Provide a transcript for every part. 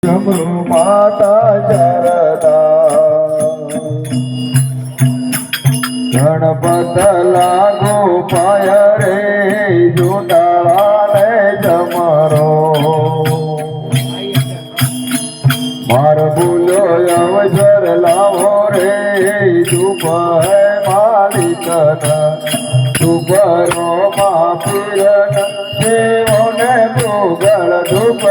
डमरू माता शारदा गणपत लागो पाय रे जोटाळाने जमरो मार बोलो अवसर लावो रे धूप है मालिकना धूपरो मा पीरन देवोने भोगळ धूप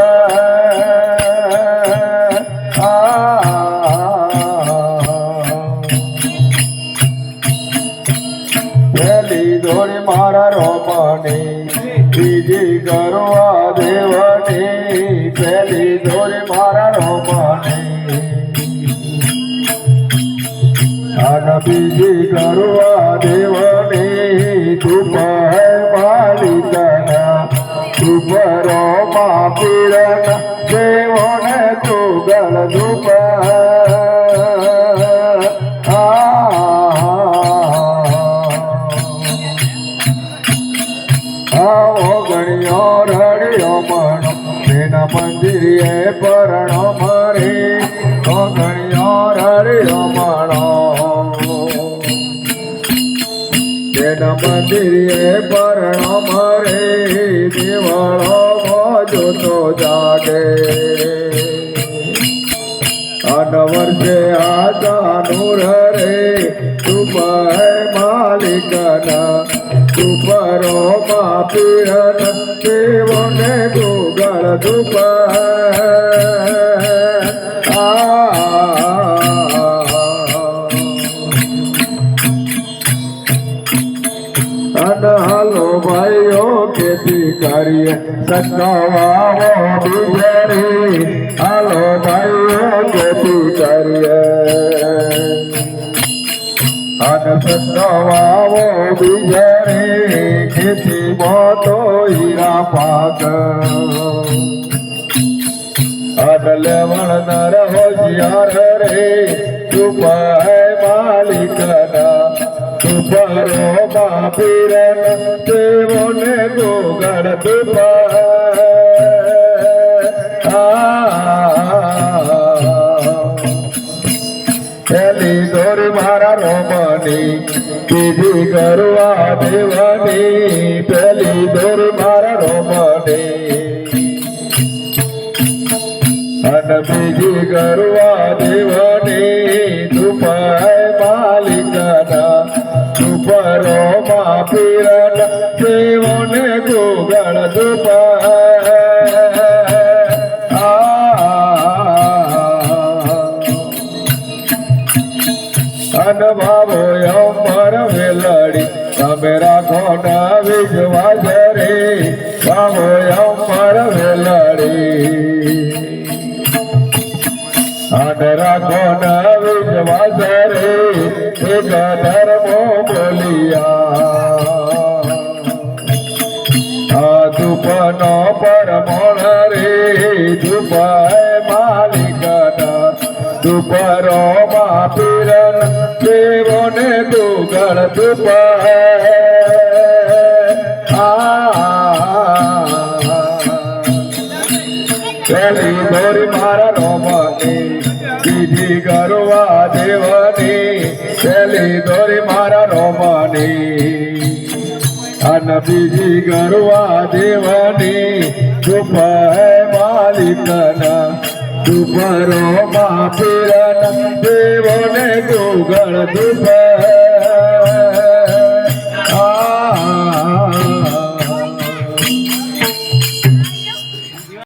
ધોળી મારા રોમની બીજી કરવા દેવની પહેલી ધોળી મારા રોમની અને બીજી કરવા દેવની ધૂપ હે માલિકના ધૂપ રોમા પીરન દેવોને તુગળ ધૂપ ગણ્યો રડ્યો મણો તેના મંદિરે પરણો મરે ગણ્યો રડ્યો મણો તેના મંદિરે પરણો મરે દેવળો મોજો તો જાગે અન વર્ષે આજાનું રે તુમ હે માલિકના ધૂપરો મા પીરન દેવોને ગોગળ ધૂપ હાલો ભાઈઓ ખેતી કરીએ સકવાવો બીજરી હાલો ભાઈઓ ખેતી કરીએ અને સકવાવો બીજરી ખેતી મોટો હીરા પાક અડલેવણ નર હોશિયાર રે ધૂપ હે માલિકના ધૂપરો મા પીરન દેવોને ગોગળ ધૂપ પહેલી દોરી મારા રોમની બીજી કરવા દેવની પહેલી દોરી મારા રોમની અને બીજી કરવા દેવની ધૂપ હે માલિકના ધૂપરો મા પીરન દેવોને ગોગળ ધૂપ અનભાવો અમર વેલડી તમે રાખો ના વિશ્વાસ રે ભાવો અમર વેલડી અને રાખો ના વિશ્વાસ રે એક ધર્મો બોલિયા આ ધૂપનો પરમોણ રે ધૂપ હે માલિકના ધૂપરો મા પીરન દેવોને ગોગળ ધૂપ પહેલી દોરી મારા રોમની બીજી કરવા દેવની પહેલી દોરી મારા રોમની અને બીજી કરવા દેવની ધૂપ હે માલિકના ધૂપરો મા પીરન દેવોને ગોગળ ધૂપ